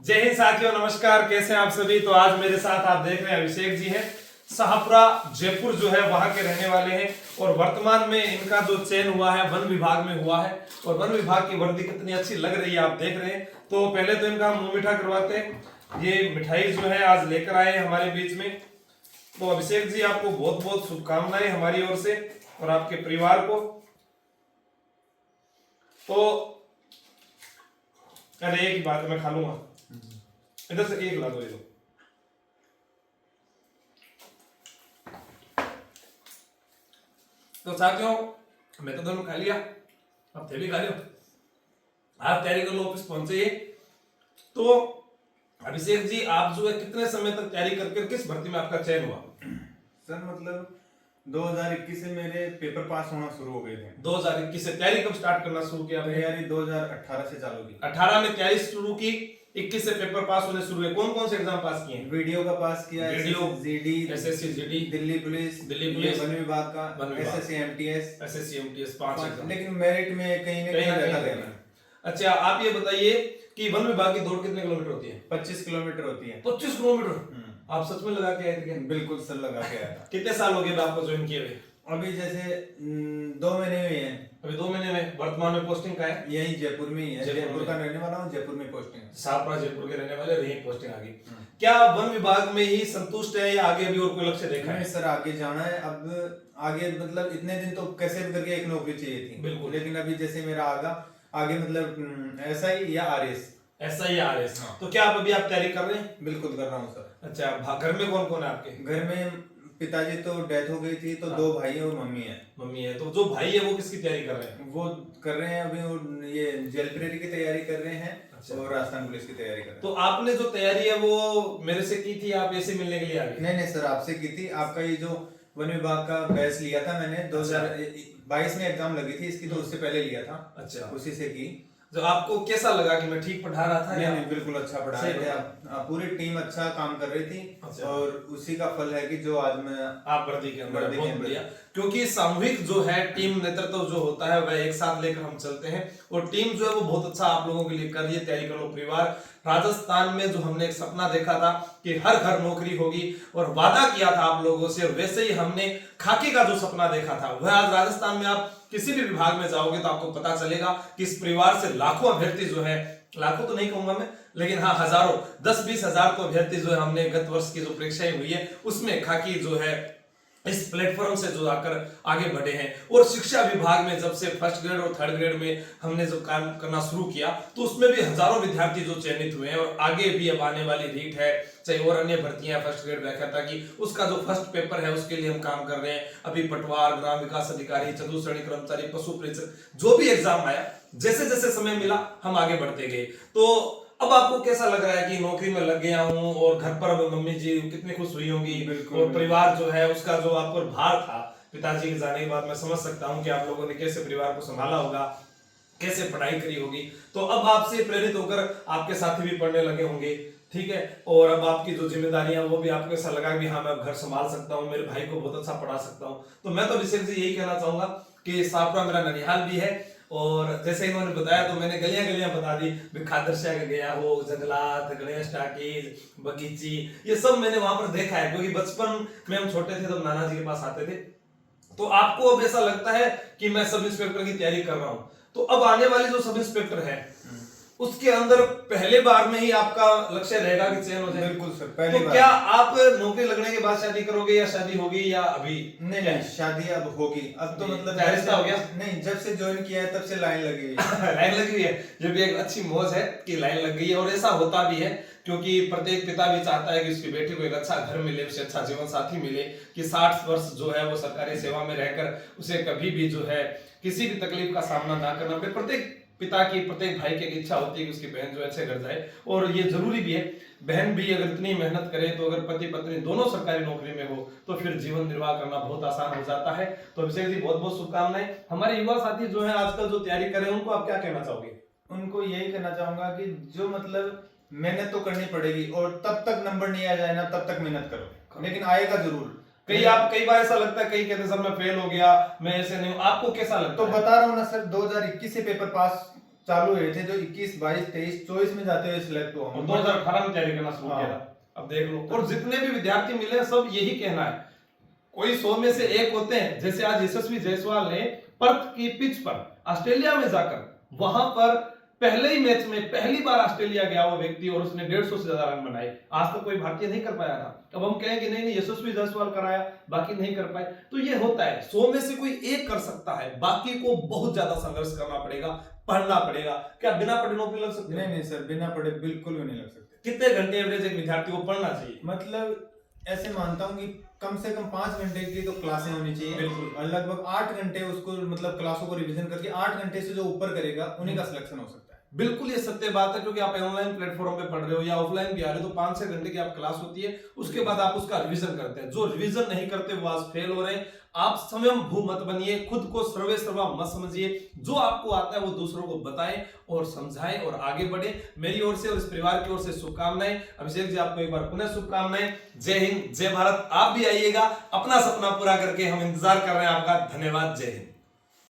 जय हिंद साथियों, नमस्कार। कैसे हैं आप सभी। तो आज मेरे साथ आप देख रहे हैं अभिषेक जी हैं, शाहपुरा जयपुर जो है वहां के रहने वाले हैं और वर्तमान में इनका जो चयन हुआ है वन विभाग में हुआ है और वन विभाग की वर्दी कितनी अच्छी लग रही है आप देख रहे हैं। तो पहले तो इनका हम मुंह मीठा करवाते हैं। ये मिठाई जो है आज लेकर आए हैं हमारे बीच में। तो अभिषेक जी आपको बहुत बहुत शुभकामनाएं हमारी ओर से और आपके परिवार को। तो अरे एक ही बात मैं खा लूंगा, इधर से एक ला दो ये दो। तो साथियों मैं तो दोनों खा लिया, अब थे भी खा लो। आप तैयारी कर लो, ऑफिस पहुंचे। तो अभिषेक जी आप जो है कितने समय तक तैयारी करके किस भर्ती में आपका चयन हुआ? सर मतलब 2021 से मेरे पेपर पास होना शुरू हो गए थे। 2021 से तैयारी कब स्टार्ट करना शुरू किया? तैयारी 2018 से चालू की। 18 में तैयारी शुरू की, 21 से पेपर पास होने शुरू हुए। कौन कौन से एग्जाम पास किए? वीडियो का पास किया, video, GD, SSC GD, Delhi police, one विभाग का, SSC MTS, SSC MTS 5 exam. लेकिन मेरिट में कहीं ना कहीं रहता रहना। अच्छा आप ये बताइए कि वन विभाग की दौड़ कितने किलोमीटर होती है? 25 किलोमीटर होती है। 25 किलोमीटर आप सच में लगा के आए थे क्या? बिल्कुल सर, लगा के आया था। कितने साल हो गए आपको ज्वाइन किए हुए? अभी जैसे 2 महीने हुए हैं। अभी 2 महीने में। वर्तमान में पोस्टिंग का है? यही जयपुर में ही है। जयपुर का रहने वाला हूँ, जयपुर में पोस्टिंग है। शाहपुरा जयपुर के रहने वाले, यही पोस्टिंग आ गई। क्या वन विभाग में ही संतुष्ट है या आगे भी और कोई लक्ष्य देखा है? नहीं सर, आगे जाना है। अब आगे मतलब इतने दिन तो कैसे भी करके एक नौकरी चाहिए थी। बिल्कुल। लेकिन अभी जैसे मेरा आगे मतलब एसआई या आरएस। ऐसा ही आ रहे हैं। तो क्या आप अभी आप तैयारी कर रहे हैं? बिल्कुल कर रहा हूँ सर। अच्छा घर में कौन कौन है आपके? घर में पिताजी तो डेथ हो गई थी, तो 2 भाई और मम्मी है। मम्मी है। तो जो भाई है वो किसकी तैयारी कर रहे हैं? वो कर रहे हैं अभी, वो ये जेल प्रेरी की तैयारी कर रहे हैं। अच्छा। और राजस्थान पुलिस की तैयारी कर रहे हैं। तो आपने जो तैयारी है वो मेरे से की थी, आप ऐसे मिलने के लिए आ गए? नहीं सर, आपसे की थी। आपका ये जो वन विभाग का बैच लिया था मैंने 2022 में एग्जाम लगी थी इसकी, तो उससे पहले लिया था। अच्छा। उसी से की। तो आपको कैसा लगा कि मैं ठीक पढ़ा रहा था? नहीं, बिल्कुल अच्छा पढ़ा रहे थे आप। पूरी टीम अच्छा काम कर रही थी। अच्छा। और उसी का फल है कि जो आज मैं आप वर्दी के अंदर बहुत बढ़िया। क्योंकि सामूहिक जो है टीम नेतृत्व जो होता है वह एक साथ लेकर हम चलते हैं और टीम जो है वो बहुत अच्छा आप लोगों के लिए कर रही है। तैयारी कर लो परिवार। राजस्थान में जो हमने एक सपना देखा था कि हर घर नौकरी होगी और वादा किया था आप लोगों से, वैसे ही हमने खाकी का जो सपना देखा था वह आज राजस्थान में आप किसी भी विभाग में जाओगे तो आपको पता चलेगा कि इस परिवार से लाखों अभ्यर्थी जो है, लाखों तो नहीं कहूंगा मैं, लेकिन हाँ हजारों, 10-20 हजार तो अभ्यर्थी जो है हमने गत वर्ष की जो परीक्षाएं हुई है उसमें खाकी जो है इस प्लेटफॉर्म से जो आकर आगे बढ़े हैं। और शिक्षा विभाग में जब से फर्स्ट ग्रेड और थर्ड ग्रेड में हमने जो काम करना शुरू किया तो उसमें भी हजारों विद्यार्थी जो चयनित हुए हैं और आगे भी अब आने वाली रीट है, चाहे और अन्य भर्तियां फर्स्ट ग्रेड व्याख्याता की, उसका जो फर्स्ट पेपर है उसके लिए हम काम कर रहे हैं। अभी पटवार, ग्राम विकास अधिकारी, चतुश्रेणी कर्मचारी, पशु प्रेक्षक, जो भी एग्जाम आया जैसे जैसे समय मिला हम आगे बढ़ते गए। तो अब आपको कैसा लग रहा है कि नौकरी में लग गया हूं और घर पर अब मम्मी जी कितनी खुश हुई होंगी और परिवार जो है उसका जो आप पर भार था पिताजी के जाने के बाद, मैं समझ सकता हूं कि आप लोगों ने कैसे परिवार को संभाला होगा, कैसे पढ़ाई करी होगी। तो अब आपसे प्रेरित होकर आपके साथी भी पढ़ने लगे होंगे, ठीक है, और अब आपकी जो जिम्मेदारियां वो भी आपको ऐसा लगा कि हाँ मैं अब घर संभाल सकता हूँ, मेरे भाई को बहुत अच्छा पढ़ा सकता हूँ। तो मैं तो अभिषेक जी यही कहना चाहूंगा कि शाहपुरा मेरा ननिहाल भी है और जैसे इन्होंने बताया तो मैंने गलियां गलियां बता दी। खादरशा गया हो, जंगलात, गणेश टाकीज, बगीची, ये सब मैंने वहां पर देखा है क्योंकि बचपन में हम छोटे थे तब नाना जी के पास आते थे। तो आपको अब ऐसा लगता है कि मैं सब इंस्पेक्टर की तैयारी कर रहा हूं, तो अब आने वाली जो सब इंस्पेक्टर है उसके अंदर पहले बार में ही आपका लक्ष्य रहेगा कि चयन हो जाए? बिल्कुल सर, पहली तो बार। क्या आप नौकरी लगने के बाद शादी करोगे या शादी होगी या अभी? नहीं, शादी अब होगी। अब तो मतलब रिश्ता हो गया? नहीं, जब से ज्वाइन किया है तब से लाइन लगी हुई है। लाइन लगी हुई है, ये भी एक अच्छी मौज है कि लाइन लग गई है। और ऐसा होता भी है क्योंकि प्रत्येक पिता भी चाहता है कि उसकी बेटी को एक अच्छा घर मिले, उसे अच्छा जीवन साथी मिले, कि 60 वर्ष जो है वो सरकारी सेवा में रहकर उसे कभी भी जो है किसी भी तकलीफ का सामना ना करना पड़े। प्रत्येक पिता की, प्रत्येक भाई की इच्छा होती है कि उसकी बहन जो अच्छे घर जाए और ये जरूरी भी है। बहन भी अगर इतनी मेहनत करे तो अगर पति पत्नी दोनों सरकारी नौकरी में हो तो फिर जीवन निर्वाह करना बहुत आसान हो जाता है। तो अभिषेक जी बहुत बहुत शुभकामनाएं। हमारे युवा साथी जो है आजकल जो तैयारी कर रहे हैं उनको आप क्या कहना चाहोगे? उनको यही कहना चाहूंगा कि जो मतलब मेहनत तो करनी पड़ेगी और तब तक नंबर नहीं आ जाए ना तब तक मेहनत करो, लेकिन आएगा जरूर। कई बार ऐसा लगता है, कई कहते सर मैं फेल हो गया, मैं ऐसे नहीं हूं, आपको कैसा लगता तो है? बता रहा हूँ ना सर, 2021 से पेपर पास चालू हुए थे जो 21, 22, 23, 24 में जाते हुए सिलेक्ट हुआ और हूं। 2018 में तैयारी करना शुरू हाँ। किया था। अब देख लो, और जितने भी विद्यार्थी मिले हैं, सब यही कहना है, कोई 100 में से एक होते हैं। जैसे आज यशस्वी जायसवाल ने पर्थ की पिच पर ऑस्ट्रेलिया में जाकर वहां पर पहले ही मैच में पहली बार ऑस्ट्रेलिया गया वो व्यक्ति और उसने 150 से ज्यादा रन बनाए। आज तक कोई भारतीय नहीं कर पाया था। अब हम कहें कि नहीं यशस्वी जायसवाल कराया, बाकी नहीं कर पाए, तो ये होता है। 100 में से कोई एक कर सकता है, बाकी को बहुत ज्यादा संघर्ष करना पड़ेगा, पढ़ना पड़ेगा। क्या बिना पढ़े नौकरी लग सकती है? नहीं सर, बिना पढ़े बिल्कुल भी नहीं लग सकते। कितने घंटे एवरेज एक विद्यार्थी को पढ़ना चाहिए? मतलब ऐसे मानता हूँ कि कम से कम 5 घंटे की तो क्लासें होनी चाहिए। बिल्कुल। और लगभग 8 घंटे उसको मतलब क्लासों को रिवीजन करके 8 घंटे से जो ऊपर करेगा उन्हीं का सिलेक्शन हो सकता है। बिल्कुल ये सत्य बात है, क्योंकि आप ऑनलाइन प्लेटफॉर्म पे पढ़ रहे हो या ऑफलाइन भी आ रहे हो, तो 5-6 घंटे की आप क्लास होती है, उसके बाद आप उसका रिवीजन करते हैं। जो रिवीजन नहीं करते वो आज फेल हो रहे हैं। आप स्वयं भू मत बनिए, खुद को सर्वे सर्वा मत समझिए। जो आपको आता है वो दूसरों को बताएं और समझाएं और आगे बढ़े। मेरी ओर से और इस परिवार की ओर से शुभकामनाएं। अभिषेक जी, आपको एक बार पुनः शुभकामनाएं। जय हिंद, जय भारत। आप भी आइएगा, अपना सपना पूरा करके हम इंतजार कर रहे हैं आपका। धन्यवाद, जय हिंद।